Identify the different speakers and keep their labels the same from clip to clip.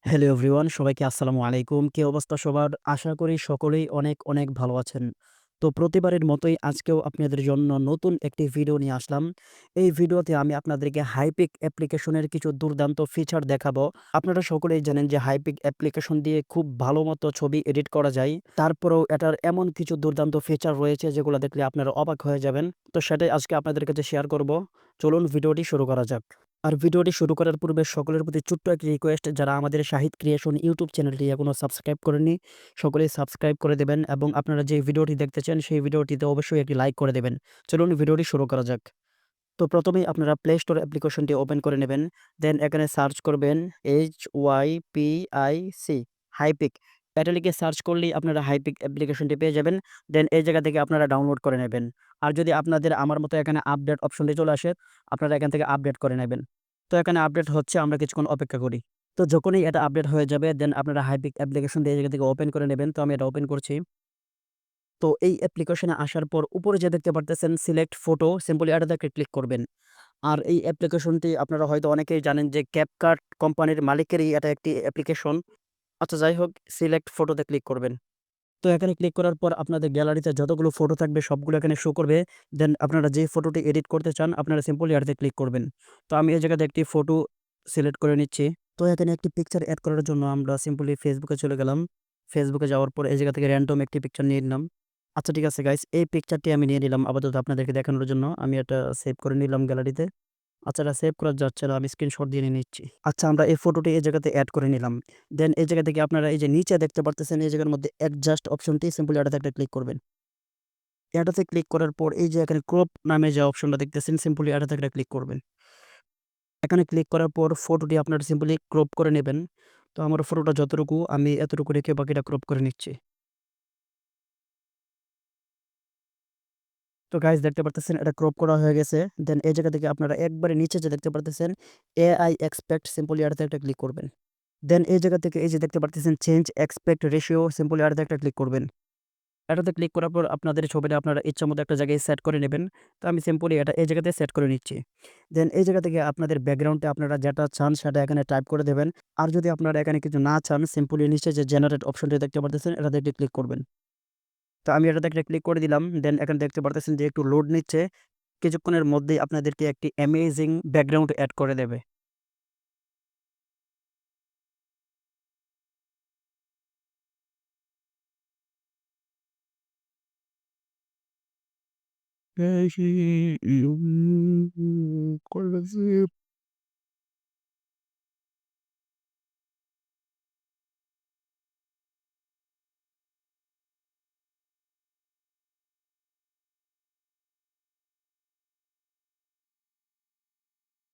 Speaker 1: Hello everyone, সবাইকে আসসালামু আলাইকুম। কি অবস্থা সবার? আশা করি সকলেই অনেক, অনেক ভালো আছেন। তো প্রতিবারের মতোই আজকেও আপনাদের জন্য নতুন একটি ভিডিও নিয়ে আসলাম। এই ভিডিওতে আমি আপনাদেরকে হাইপিক অ্যাপ্লিকেশনের কিছু দুর্দান্ত ফিচার দেখাবো। আপনারা সকলেই জানেন যে হাইপিক অ্যাপ্লিকেশন দিয়ে খুব ভালো মতো ছবি এডিট করা যায়। তারপরেও এটার এমন কিছু দুর্দান্ত ফিচার রয়েছে যেগুলো দেখলে আপনারা অবাক হয়ে যাবেন। তো সেটাই আজকে আপনাদের কাছে শেয়ার করব। চলুন ভিডিওটি শুরু করা যাক। আর ভিডিওটি শুরু করার পূর্বে সকলের প্রতি ছোট্ট একটি রিকোয়েস্ট, যারা আমাদের শাহিদ ক্রিয়েশন ইউটিউব চ্যানেলটি এখনো সাবস্ক্রাইব করেননি, সকলেই সাবস্ক্রাইব করে দেবেন এবং আপনারা যে ভিডিওটি দেখতেছেন সেই ভিডিওটিতে অবশ্যই একটি লাইক করে দেবেন। চলুন ভিডিওটি শুরু করা যাক। তো প্রথমেই আপনারা প্লে স্টোর অ্যাপ্লিকেশনটি ওপেন করে নেবেন। দেন এখানে সার্চ করবেন HYPIC হাইপিক। এটা লিখে সার্চ করলেই আপনারা হাইপিক অ্যাপ্লিকেশনটি পেয়ে যাবেন। দেন এই জায়গা থেকে আপনারা ডাউনলোড করে নেবেন। আর যদি আপনাদের আমার মতো এখানে আপডেট অপশনটি চলে আসে, আপনারা এখান থেকে আপডেট করে নেবেন। তো এখানে আপডেট হচ্ছে, আমরা কিছুক্ষণ অপেক্ষা করি। তো যখনই এটা আপডেট হয়ে যাবে দেন আপনারা হাইপিক অ্যাপ্লিকেশনটি এই জায়গা থেকে ওপেন করে নেবেন। তো আমি এটা ওপেন করছি। তো এই অ্যাপ্লিকেশনে আসার পর উপরে যে দেখতে পারতেছেন সিলেক্ট ফটো, সিম্পলি এটাতে একটা ক্লিক করবেন। আর এই অ্যাপ্লিকেশনটি আপনারা হয়তো অনেকেই জানেন যে ক্যাপকাট কোম্পানির মালিকেরই এটা একটি অ্যাপ্লিকেশন। আচ্ছা যাই হোক, সিলেক্ট ফটোতে ক্লিক করবেন। তো এখানে ক্লিক করার পর আপনাদের গ্যালারিতে যতগুলো ফটো থাকবে সবগুলো এখানে শো করবে। দেন আপনারা যে ফটোটি এডিট করতে চান আপনারা সিম্পলি এটাতে ক্লিক করবেন। তো আমি এই জায়গাতে একটি ফটো সিলেক্ট করে নিচ্ছি। তো এখানে একটি পিকচার এড করার জন্য আমরা সিম্পলি ফেসবুকে চলে গেলাম। ফেসবুকে যাওয়ার পর এই জায়গা থেকে র‍্যান্ডম একটি পিকচার নিয়ে নিলাম। আচ্ছা ঠিক আছে গাইস, এই পিকচারটি আমি নিয়ে নিলাম আপাতত আপনাদেরকে দেখানোর জন্য। আমি এটা সেভ করে নিলাম গ্যালারিতে। আচ্ছা, এটা সেভ করা যাচ্ছে না। আমি স্ক্রিনশট দিয়ে নিয়ে নিচ্ছি। আচ্ছা, আমরা এই ফটোটি এই জায়গাতে এড করে নিলাম। দেন এই জায়গা থেকে আপনারা এই যে নিচে দেখতে পারতেছেন এই জায়গার মধ্যে অ্যাডজাস্ট অপশনটি, সিম্পলি এটাতে একটা ক্লিক করবেন। এটাতে ক্লিক করার পর এই যে এখানে ক্রপ নামে যে অপশনটা দেখতেছেন সিম্পলি এটাতে একটা ক্লিক করবেন। এখানে ক্লিক করার পর ফটোটি আপনারা সিম্পলি ক্রপ করে নেবেন। তো আমার ফটোটা যতটুকু আমি এতটুকু রেখে বাকিটা ক্রপ করে নিচ্ছি। তো গাইস দেখতে পারতেছেন এটা ক্রপ করা হয়ে গেছে। দেন এই জায়গা থেকে আপনারা একবারে নিচে যে দেখতে পারতেছেন AI এক্সপেক্ট, সিম্পলি এটাতে একটা ক্লিক করবেন। দেন এই জায়গা থেকে এই যে দেখতে পারতেছেন চেঞ্জ এক্সপেক্ট রেশিও, সিম্পলি এটাতে একটা ক্লিক করবেন। এটাতে ক্লিক করার পর আপনাদের ছবিটা আপনারা ইচ্ছামতো একটা জায়গায় সেট করে নেবেন। তো আমি সিম্পলি এটা এই জায়গাতে সেট করে নিচ্ছি। দেন এই জায়গা থেকে আপনাদের ব্যাকগ্রাউন্ডে আপনারা যেটা চান সেটা এখানে টাইপ করে দেবেন। আর যদি আপনারা এখানে কিছু না চান সিম্পলি নিচে যে জেনারেট অপশনটি দেখতে পারতেছেন এটাতে একটি ক্লিক করবেন। তো আমি এটাতে একটা ক্লিক করে দিলাম। দেন এখানে দেখতে পারতেছেন যে একটু লোড নিচ্ছে। কিছুক্ষণের মধ্যেই আপনাদেরকে একটি অ্যামেজিং ব্যাকগ্রাউন্ড এড করে দেবে।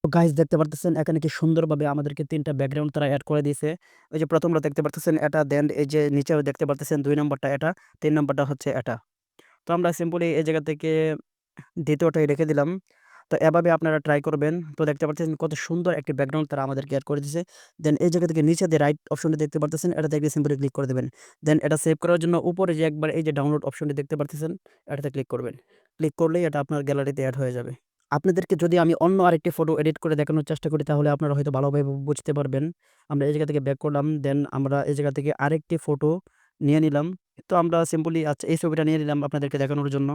Speaker 1: তো গাইস দেখতে পারতেছেন এখানে কি সুন্দরভাবে আমাদেরকে ৩ টা ব্যাকগ্রাউন্ড তারা এড করে দিয়েছে। ওই যে ১ম টা দেখতে পারতেছেন এটা, দেন এই যে নিচেও দেখতে পারতেছেন ২ নাম্বারটা এটা, ৩ নাম্বারটা হচ্ছে এটা। তো আমরা সিম্পলি এই জায়গা থেকে ২য় টাই রেখে দিলাম। তো এভাবে আপনারা ট্রাই করবেন। তো দেখতে পাচ্ছেন কত সুন্দর একটি ব্যাকগ্রাউন্ড তারা আমাদেরকে এড করে দিয়েছে। দেন এই জায়গা থেকে নিচে যে রাইট অপশনটি দেখতে পারতেছেন এটাতে একটি সিম্পলি ক্লিক করে দিবেন। দেন এটা সেভ করার জন্য উপরে যে একবার এই যে ডাউনলোড অপশনটি দেখতে পারতেছেন এটাতে ক্লিক করবেন। ক্লিক করলেই এটা আপনার গ্যালারিতে এড হয়ে যাবে। আপনাদেরকে যদি আমি অন্য আরেকটি ফটো এডিট করে দেখানোর চেষ্টা করি তাহলে আপনারা হয়তো ভালোভাবে বুঝতে পারবেন। আমরা এই জায়গা থেকে ব্যাক করলাম। দেন আমরা এই জায়গা থেকে আরেকটি ফটো নিয়ে নিলাম। তো আমরা সিম্পলি আচ্ছা এই ছবিটা নিয়ে নিলাম আপনাদেরকে দেখানোর জন্য।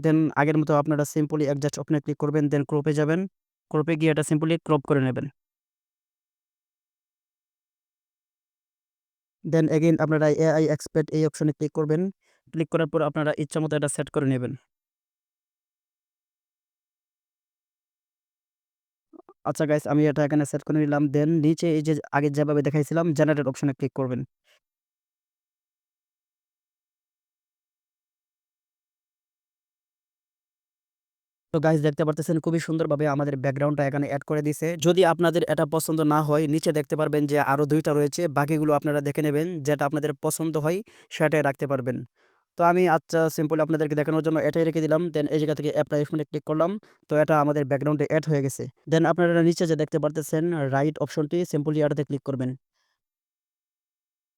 Speaker 1: দেন আগের মতো আপনারা সিম্পলি অ্যাডজাস্ট অপশনে ক্লিক করবেন। দেন ক্রপ এ যাবেন। ক্রপ এ গিয়ে এটা সিম্পলি ক্রপ করে নেবেন। দেন এগেইন আপনারা AI এক্সপার্ট এই অপশনে ক্লিক করবেন। ক্লিক করার পর আপনারা ইচ্ছামতো এটা সেট করে নেবেন। আচ্ছা গাইস, আমি এটা এখানে সেট করে নিলাম। দেন নিচে এই যে আগে যেভাবে দেখাইছিলাম জেনারেট অপশনে ক্লিক করবেন। তো গাইস দেখতে পারতেছেন খুবই সুন্দরভাবে আমাদের ব্যাকগ্রাউন্ডটা এখানে এড করে দিছে। যদি আপনাদের এটা পছন্দ না হয় নিচে দেখতে পারবেন যে আরো ২ টা রয়েছে। বাকিগুলো আপনারা দেখে নেবেন। যেটা আপনাদের পছন্দ হয় সেটাই রাখতে পারবেন। তো আমি আচ্ছা সিম্পলি আপনাদেরকে দেখানোর জন্য এটাই রেখে দিলাম। দেন এই জায়গা থেকে অ্যাপ্লাই অপশনে ক্লিক করলাম। তো এটা আমাদের ব্যাকগ্রাউন্ডে এড হয়ে গেছে। দেন আপনারা নিচে যে দেখতে পারতেছেন রাইট অপশনটি, সিম্পলি এটাতে ক্লিক করবেন।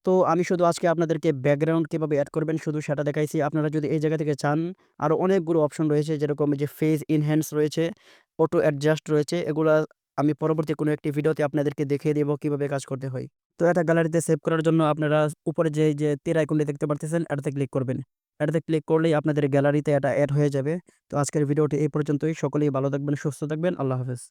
Speaker 1: তো আমি শুধু আজকে আপনাদেরকে ব্যাকগ্রাউন্ড কিভাবে এড করবেন শুধু সেটা দেখাইছি। আপনারা যদি এই জায়গা থেকে চান আরো অনেকগুলো অপশন রয়েছে, যেরকম এই যে ফেস এনহ্যান্স রয়েছে, অটো অ্যাডজাস্ট রয়েছে। এগুলা আমি পরবর্তী কোনো একটি ভিডিওতে আপনাদেরকে দেখিয়ে দেব কিভাবে কাজ করতে হয়। তো এটা গ্যালারিতে সেভ করার জন্য আপনারা উপরে যে তীর আইকনটি দেখতে পারতেছেন এটাতে ক্লিক করবেন। এটাতে ক্লিক করলেই আপনাদের গ্যালারিতে এটা এড হয়ে যাবে। তো আজকের ভিডিওটি এই পর্যন্তই। সকলেই ভালো থাকবেন, সুস্থ থাকবেন। আল্লাহ হাফেজ।